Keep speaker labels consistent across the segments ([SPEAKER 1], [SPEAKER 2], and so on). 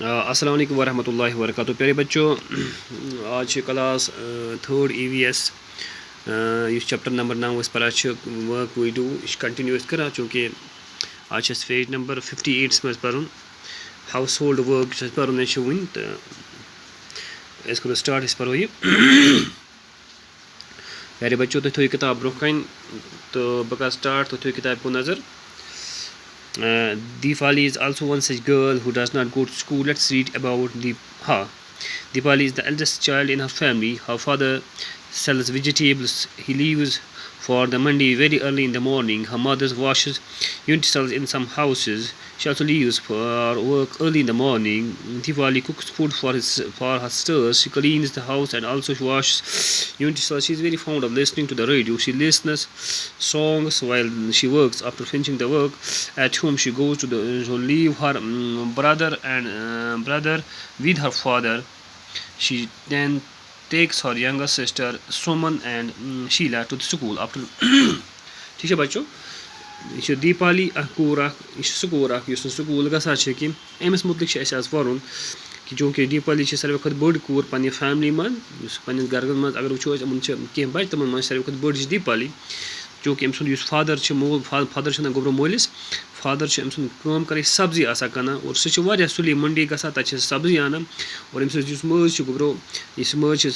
[SPEAKER 1] السلام علیکم ورحمۃ اللہ وبرکاتہ. پیارے بچوں, آج کلاس 3rd EVS اس چیپٹر نمبر 9 پڑھا ورک وی ڈو یہ کنٹینیو کران چونکہ آج پیج نمبر 58 مز پڑھن ہاؤس ہولڈ ورک پڑھن ون تو اس کرو سٹارٹ اس پڑھو یہ. پیارے بچوں تھی تھو کتاب برو کن تو بہ کر سٹارٹ تھی تھو کتاب کو نظر. Deepali is also one such girl who does not go to school. Let's read about her. Deepali is the eldest child in her family. Her father sells vegetables. He leaves for the Monday very early in the morning. Her mother washes utensils in some houses. She also leaves for work early in the morning. Deepali cooks food for her sisters. She cleans the house and also washes utensils. She is very fond of listening to the radio. She listens songs while she works. After finishing the work at home, she goes to leave her brother with her father. She then takes her younger sister Suman and Sheila to the school. After ٹھیک ہے بچوں, یہ دیپالی کور یہ score اس school گژھان کہ امس متعلق آج ون کہ چونکہ دیپالی ساروی کھت بڑ کور پنہ فیملی من پنس گھرس مز اگر وچو کی بچہ تمن من ساروی کھت بڑ دیپالی. چونکہ ام سند فادر فادر گوبرو مولس فادر ام سم کر سبزی آسان کٕنان اور سہ سلی منڈی گژھان تتہ سبزی انان اور ام سز ماج گوبرو اس ماج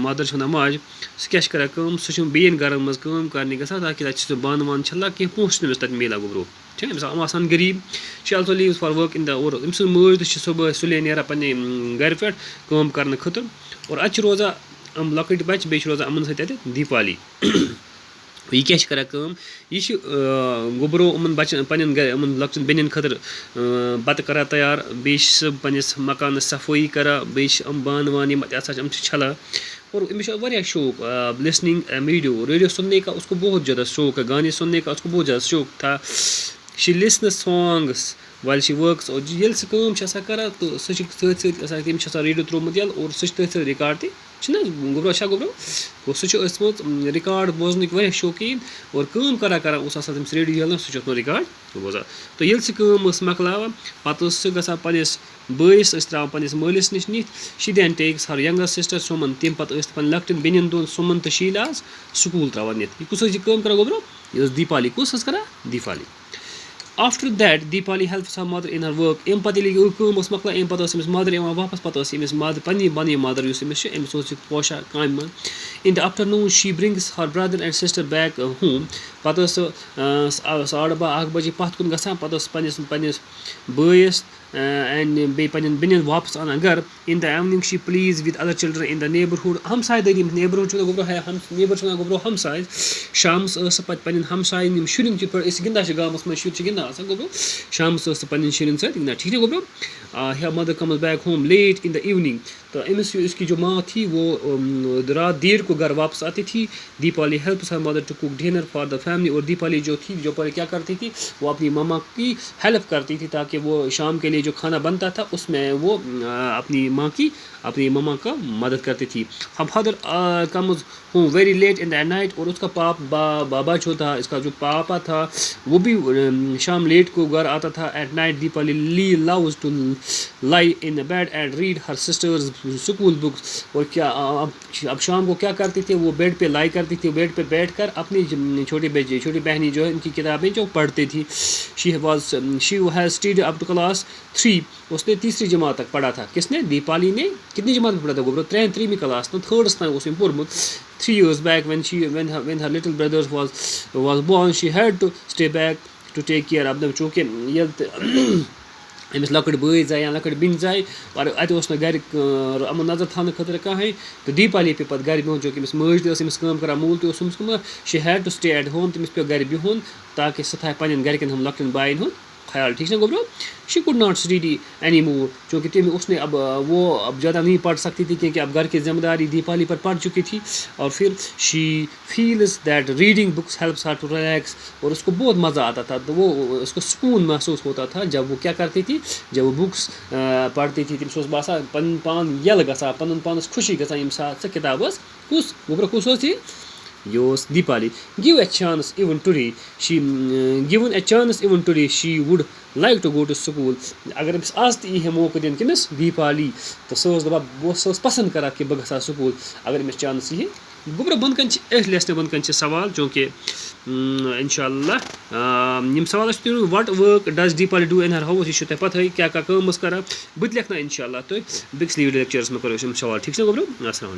[SPEAKER 1] مدر ونان ماج سہ کیا کران سہ بیٚین گرن مز کرنے گژھان تاکہ تتہ بانہٕ وانہٕ چھلان کینٛہہ پونٛسہٕ تٔمِس تتہِ میلان گوبرو. ٹھیک ہے ام آسان غریب. She also leaves for work ان اور ام سٕنٛز مٲج تہِ چھِ صبح سُلے نیران پننہِ گرِ پٮ۪ٹھ کٲم کرنہٕ خٲطرٕ اور اتہِ چھِ روزان یِم لۄکٕٹۍ بچہِ بیٚیہِ چھِ روزان یِمن سۭتۍ اتہِ دیپالی. یہ کیا کران یہ گوبرو ان بچن پنن ان لکچن بیٚنٮ۪ن خٲطرٕ بتہٕ کران تیار بیٚیہِ سہ پنس مکانس صفٲیی کران بیٚیہِ بانہٕ وانہٕ یِم آسان چھِ چھلان. اور امس واریاہ شوق لسننگ ریڈیو سننے کا اس کو بہت زیادہ شوق ہے, گانے سننے کا اس کو بہت زیادہ شوق تھا. شی لسنز سانگس وائل شی ورکس اور ییٚلہِ سہ کٲم چھِ آسان کران تہٕ سہ چھِ سۭتۍ سۭتۍ آسان تٔمِس چھِ آسان ریڈیو ترٛوومُت ییٚلہٕ اور سہ چھِ تٔتھۍ سۭتۍ رِکاڈ تہِ چھِنہ گوبرو گوبرو اور سہ چھِ ٲسمٕژ رِکاڈ بوزنٕکۍ واریاہ شوقیٖن اور کٲم کران اوس آسان تٔمِس ریڈیو ییٚلہٕ سُہ چھُ اوسمُت رِکاڈ بوزان. تہٕ ییٚلہِ سہ کٲم ٲس مۄکلاوان پتہٕ ٲس سہ گژھان پننس بٲیِس ٲسۍ ترٛاوان پننس مٲلِس نِش نِتھ. شی دین ٹیکس ہر ینگر سسٹر سُمن تمہِ پتہٕ ٲسۍ پنٕنۍ لۄکٹٮ۪ن بیٚنٮ۪ن دۄن سُمن تہٕ شیٖلاہس سکوٗل ترٛاوان نِتھ. یہِ کُس ٲس یہِ کٲم کران گوبرو, یہِ ٲس دیپالی. کُس ٲس کران Deepali. After that Deepali helps her mother in her work. امہِ پتہٕ ییٚلہِ یہِ کٲم ٲس مۄکلان امہِ پتہٕ ٲس أمِس مدر یِوان واپس پتہٕ ٲس أمِس مدر پننی مدر یُس أمِس چھِ أمِس اوس یہِ پوشان کامہِ منٛز. In the afternoon she brings her brother and sister back home. پتہٕ ٲس سۄ 12:30 بجے پتھ کُن گژھان پتہٕ ٲس پننس بٲیِس اینڈ بیٚیہِ پننٮ۪ن بیٚنٮ۪ن واپس انان گرٕ. In the evening she plays with other children in the neighbourhood. ہمساے دٲری نیبرہُڈ چھُ گوبرو نیبر چھُ ونان گوبرو ہمساے. شامس ٲس سۄ پتہٕ پننٮ۪ن ہمساین یِم شُرٮ۪ن یِتھ پٲٹھۍ أسۍ گِنٛدان چھِ گامس منٛز شُرۍ چھِ گِنٛدان آسان گوبرو شامس ٲس سۄ پننٮ۪ن شُرٮ۪ن سۭتۍ گِنٛدان. ٹھیک ہے گوبرو. Her mother comes back home late in the evening. تو امس اس کی جو ماں تھی وہ رات دیر کو گھر واپس آتی تھی. Deepali helps her mother to cook dinner for the family. اور دیپالی جو تھی جو پہلے کیا کرتی تھی وہ اپنی ماما کی ہیلپ کرتی تھی تاکہ وہ شام کے لیے جو کھانا بنتا تھا اس میں وہ اپنی ماما کا مدد کرتی تھی. Her father comes home very late in the night. اور اس کا بابا جو تھا اس کا جو پاپا تھا وہ بھی شام لیٹ کو گھر آتا تھا. At night Deepali loves to lie in the bed and read her sister's school books. اور کیا اب شام کو کیا کرتی تھی وہ بیڈ پہ لائی کرتی تھی, بیڈ پہ بیٹھ کر اپنی چھوٹی بہنی جو ہے ان کی کتابیں جو پڑھتی تھی. she has studied up to class 3. اس نے تیسری جماعت تک پڑھا تھا. کس نے, دیپالی نے. کتنی جماعت میں پڑھا تھا گوبرو, 3 کلاس تو 3rd تام اس نے پوٚرمُت. 3 years back when her little brother was born she had to stay back to take care of them. چونکہ ییٚلہِ أمِس لۄکٕٹۍ بٲے زاے یا لۄکٕٹۍ بیٚنہِ زاے اور اَتہِ اوس نہٕ گَرِ یِمن نظر تھاونہٕ خٲطرٕ کٕہٕنۍ تہٕ دیپالی پیٚو پَتہٕ گَرِ بِہُن. چوٗنٛکہِ أمِس مٲج تہِ ٲس أمِس کٲم کَران مول تہِ اوس أمِس کٲم. شی ہیڈ ٹُو سٹے ایٹ ہوم. تٔمِس پیٚو گَرِ بِہُن تاکہِ سۄ تھایہِ پنٛنٮ۪ن گَرِکٮ۪ن ہُنٛد لۄکٹٮ۪ن بایَن ہُنٛد خیال. ٹھیک ہے گوبرو. She could not study any more. چونکہ تم اس نے اب زیادہ نہیں پڑھ سکتی تھی کیونکہ اب گھر کی ذمہ داری دیپالی پر پڑ چکی تھی. اور پھر she feels that reading books helps her to relax. اور اس کو بہت مزہ آتا تھا تو وہ اس کو سکون محسوس ہوتا تھا جب وہ کیا کرتی تھی, جب وہ بکس پڑھتی تھی. تٔمِس اوس باسان پَنُن پان یَلہٕ گژھان, پَنُن پانَس خوشی گژھان ییٚمہِ ساتہٕ سۄ کِتاب ٲس. کُس گوبرو کُس اوس یہِ یہِ دیٖپالی give a chance even today she given a chance even today she would like to go to school اگر أمِس آز تہِ یی ہے موقعہٕ دِنہٕ کٔمِس دیٖپالی تہٕ سۄ ٲس دَپان سۄ ٲس پَسنٛد کَران کہِ بہٕ گژھٕ ہا سکوٗل اگر أمِس چانٕس یی ہے گوٚبرا بۄنہٕ کَنہِ چھِ أتھۍ لیسنہِ بۄنہٕ کَنہِ چھِ سوال چوٗنٛکہِ اِنشاء اللہ یِم سوال ٲسۍ تُہۍ what work does Deepali do in her house یہِ چھُو تۄہہِ پَتہٕے کیٛاہ کیٛاہ کٲم ٲس کَران بہٕ تہِ لیکھناو اِنشاء اللہ تۄہہِ بیٚکِس ویٖڈیو لیکچَرَس منٛز کَرو أسۍ یِم سوال ٹھیٖک چھِ نا گوٚبرو اَسلام علیکُم